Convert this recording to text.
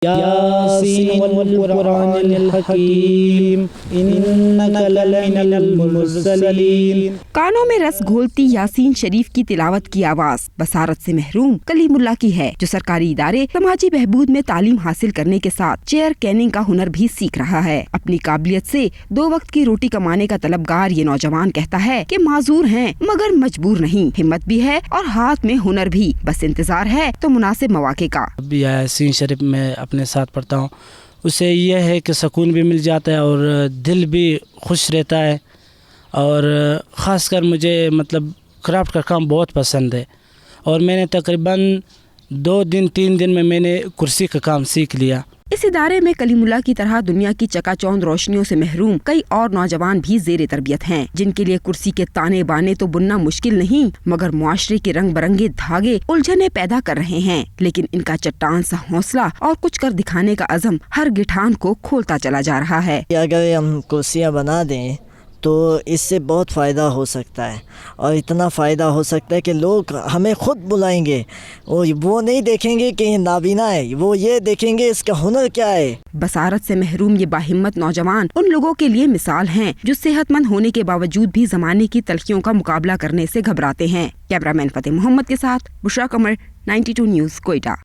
यासीन वल कुरानिल हकीम इन्नका लमिनल मुरसलीन। कानों में रस घोलती यासीन शरीफ की तिलावत की आवाज बसारत से महरूम कलीमुल्लाह की है, जो सरकारी इदारे समाजी बहबूद में तालीम हासिल करने के साथ चेयर कैनिंग का हुनर भी सीख रहा है। अपनी काबिलियत से 2 वक्त की रोटी कमाने का तलबगार ये नौजवान कहता है कि माजूर हैं मगर मजबूर नहीं, हिम्मत भी है और हाथ में हुनर भी, बस इंतजार है तो मुनासिब मौके का। यासीन शरीफ में अपने साथ पढ़ता हूँ, उससे यह है कि सुकून भी मिल जाता है और दिल भी खुश रहता है। और ख़ासकर मुझे मतलब क्राफ्ट का काम बहुत पसंद है और मैंने तकरीबन 2-3 दिन में मैंने कुर्सी का काम सीख लिया। इस इदारे में कलीमुल्लाह की तरह दुनिया की चकाचौंध रोशनियों से महरूम कई और नौजवान भी जेरे तरबियत हैं, जिनके लिए कुर्सी के ताने बाने तो बुनना मुश्किल नहीं मगर मुआशरे के रंग बरंगे धागे उलझने पैदा कर रहे हैं। लेकिन इनका चट्टान सा हौसला और कुछ कर दिखाने का अज़म हर गिठान को खोलता चला जा रहा है। अगर हम कुर्सियाँ बना दें तो इससे बहुत फ़ायदा हो सकता है और इतना फ़ायदा हो सकता है कि लोग हमें ख़ुद बुलाएंगे और वो नहीं देखेंगे कि ये नाबीना है, वो ये देखेंगे इसका हुनर क्या है। बसारत से महरूम ये बाहिम्मत नौजवान उन लोगों के लिए मिसाल हैं जो सेहतमंद होने के बावजूद भी ज़माने की तलखियों का मुकाबला करने से घबराते हैं। कैमरामैन फतेह मोहम्मद के साथ बुशरा कमर, 92 न्यूज़ कोयटा।